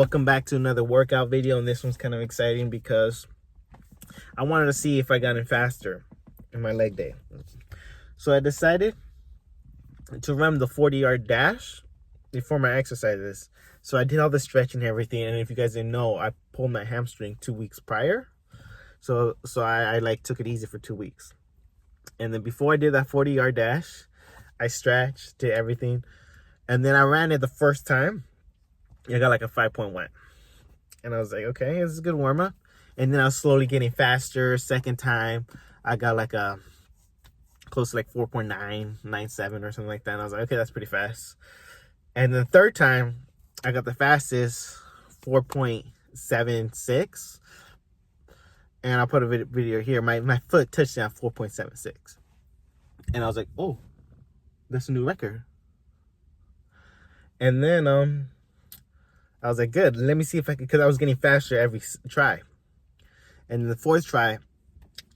Welcome back to another workout video, and this one's kind of exciting because I wanted to see if I got in faster in my leg day. So I decided to run the 40-yard dash before my exercises. So I did all the stretching and everything, and if you guys didn't know, I pulled my hamstring 2 weeks prior. So I like took it easy for 2 weeks. And then before I did that 40-yard dash, I stretched, did everything, and then I ran it the first time. I got like a 5.1. And I was like, okay, this is a good warm-up. And then I was slowly getting faster. Second time, I got like a close to like 4.997 or something like that. And I was like, okay, that's pretty fast. And then third time, I got the fastest 4.76. And I'll put a video here. My foot touched down 4.76. And I was like, oh, that's a new record. And then I was like, good, let me see if I can, because I was getting faster every try. And the fourth try,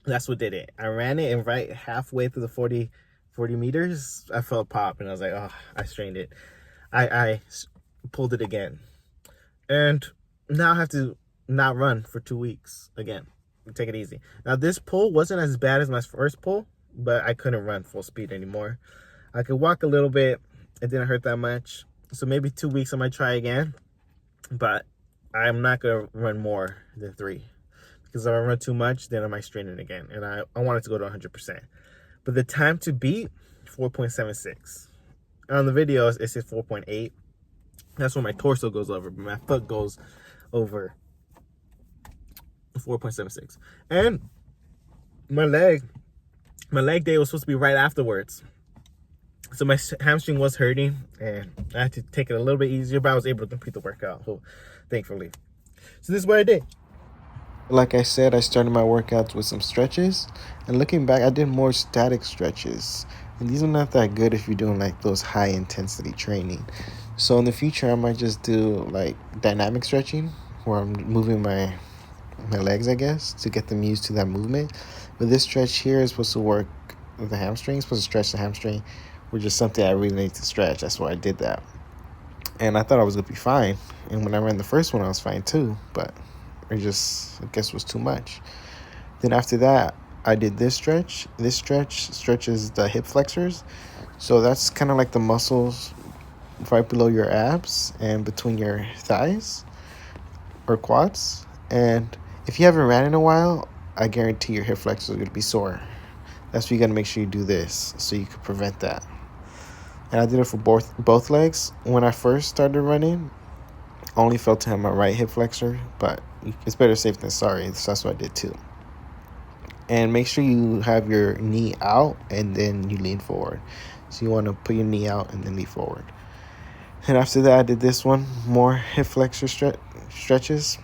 that's what did it. I ran it, and right halfway through the 40 meters, I felt pop, and I was like, oh, I strained it. I pulled it again. And now I have to not run for 2 weeks again. Take it easy. Now, this pull wasn't as bad as my first pull, but I couldn't run full speed anymore. I could walk a little bit. It didn't hurt that much. So maybe 2 weeks I might try again. But I'm not going to run more than 3. Because if I run too much, then I might strain it again. And I want it to go to 100%. But the time to beat, 4.76. On the videos, it says 4.8. That's when my torso goes over. But my foot goes over 4.76. And my leg day was supposed to be right afterwards. So my hamstring was hurting, and I had to take it a little bit easier, but I was able to complete the workout, so thankfully. So this is what I did. Like I said, I started my workouts with some stretches, and looking back, I did more static stretches. And these are not that good if you're doing like those high intensity training. So in the future, I might just do like dynamic stretching, where I'm moving my legs, I guess, to get them used to that movement. But this stretch here is supposed to work with the hamstring, supposed to stretch the hamstring, which is something I really need to stretch. That's why I did that. And I thought I was going to be fine. And when I ran the first one, I was fine too. But it just, I guess, was too much. Then after that, I did this stretch. This stretch stretches the hip flexors. So that's kind of like the muscles right below your abs and between your thighs or quads. And if you haven't ran in a while, I guarantee your hip flexors are going to be sore. That's why you got to make sure you do this so you can prevent that. And I did it for both legs. When I first started running, I only felt to have my right hip flexor, but it's better safe than sorry. So that's what I did too. And make sure you have your knee out and then you lean forward. So you want to put your knee out and then lean forward. And after that, I did this one, more hip flexor stretches.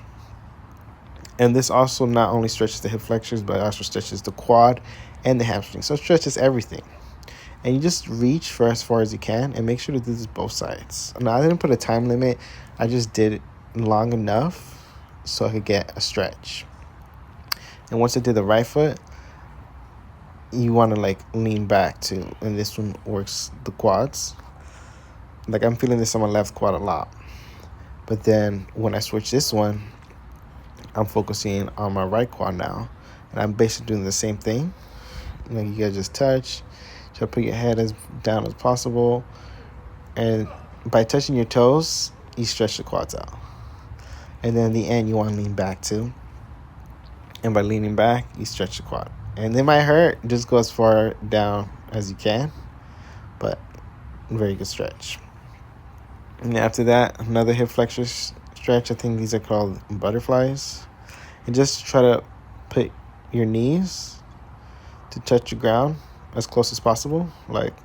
And this also not only stretches the hip flexors, but it also stretches the quad and the hamstring. So it stretches everything. And you just reach for as far as you can and make sure to do this both sides. Now, I didn't put a time limit. I just did it long enough so I could get a stretch. And once I did the right foot, you want to like lean back too. And this one works the quads. Like I'm feeling this on my left quad a lot. But then when I switch this one, I'm focusing on my right quad now. And I'm basically doing the same thing. You know, you guys just touch. Try to put your head as down as possible. And by touching your toes, you stretch the quads out. And then in the end, you want to lean back too. And by leaning back, you stretch the quad. And it might hurt. Just go as far down as you can. But very good stretch. And after that, another hip flexor stretch. I think these are called butterflies. And just try to put your knees to touch the ground as close as possible. Like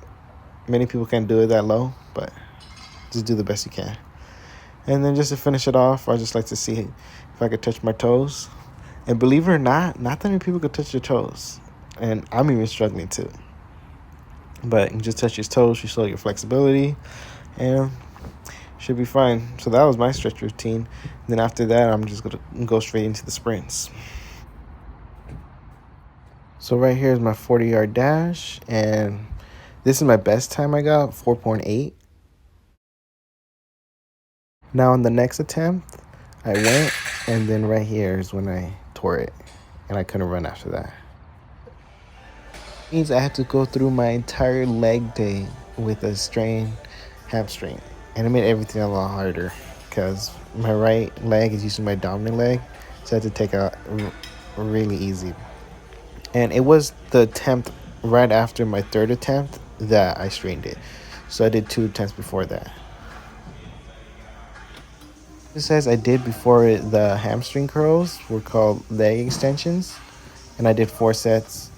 many people can't do it that low, but just do the best you can. And then just to finish it off, I just like to see if I could touch my toes. And believe it or not that many people could touch their toes. And I'm even struggling too. But you just touch your toes, you show your flexibility, and should be fine. So that was my stretch routine. And then after that, I'm just going to go straight into the sprints. So right here is my 40-yard dash, and this is my best time I got, 4.8. Now in the next attempt, I went, and then right here is when I tore it, and I couldn't run after that. Means I had to go through my entire leg day with a strained hamstring, and it made everything a lot harder because my right leg is usually my dominant leg, so I had to take out really easy. And it was the attempt right after my third attempt that I strained it, so I did 2 attempts before that. It says I did before it, the hamstring curls were called leg extensions, and I did 4 sets,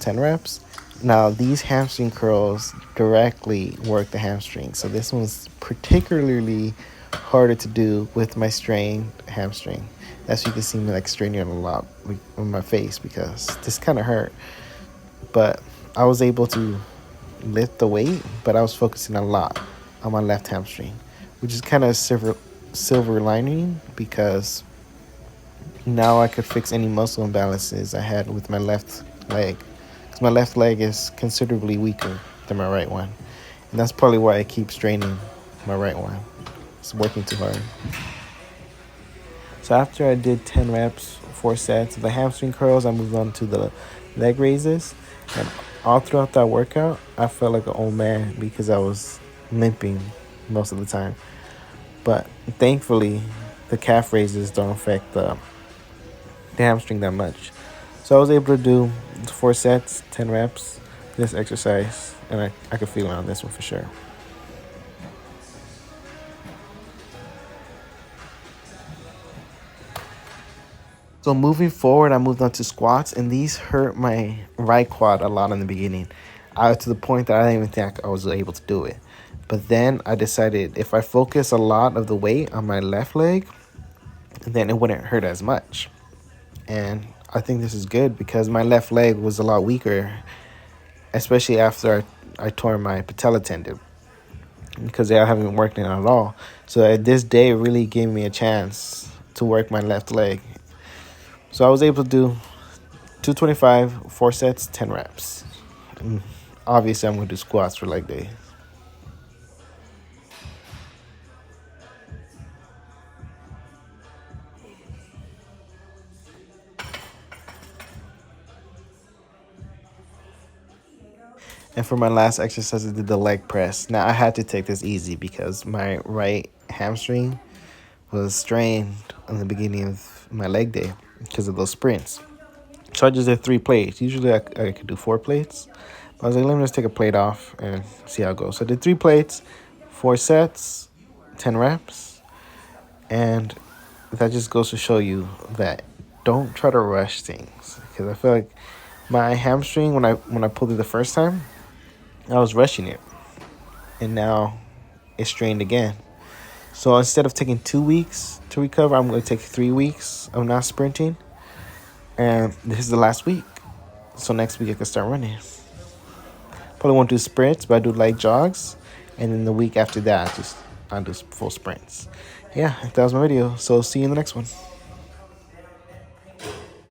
10 reps. Now these hamstring curls directly work the hamstring, so this one's particularly harder to do with my strained hamstring. That's why you can see me like straining it a lot on my face because this kind of hurt. But I was able to lift the weight, but I was focusing a lot on my left hamstring, which is kind of silver lining because now I could fix any muscle imbalances I had with my left leg. Because my left leg is considerably weaker than my right one. And that's probably why I keep straining my right one. It's working too hard. So after I did 10 reps, 4 sets of the hamstring curls, I moved on to the leg raises. And all throughout that workout, I felt like an old man because I was limping most of the time. But thankfully, the calf raises don't affect the hamstring that much. So I was able to do 4 sets, 10 reps, this exercise, and I could feel it on this one for sure. So moving forward, I moved on to squats, and these hurt my right quad a lot in the beginning, to the point that I didn't even think I was able to do it. But then I decided if I focus a lot of the weight on my left leg, then it wouldn't hurt as much. And I think this is good because my left leg was a lot weaker, especially after I tore my patella tendon, because I haven't been working at all. So this day really gave me a chance to work my left leg. So I was able to do 225, 4 sets, 10 reps. And obviously, I'm going to do squats for leg day. And for my last exercise, I did the leg press. Now, I had to take this easy because my right hamstring was strained in the beginning of my leg day because of those sprints. So I just did 3 plates. Usually, I could do 4 plates. But I was like, let me just take a plate off and see how it goes. So I did 3 plates, 4 sets, 10 reps. And that just goes to show you that don't try to rush things. Because I feel like my hamstring, when I pulled it the first time, I was rushing it, and now it's strained again. So instead of taking 2 weeks to recover, I'm going to take 3 weeks of not sprinting, and this is the last week. So next week I can start running. Probably won't do sprints, but I do light jogs, and then the week after that, I'll do full sprints. Yeah, that was my video. So see you in the next one.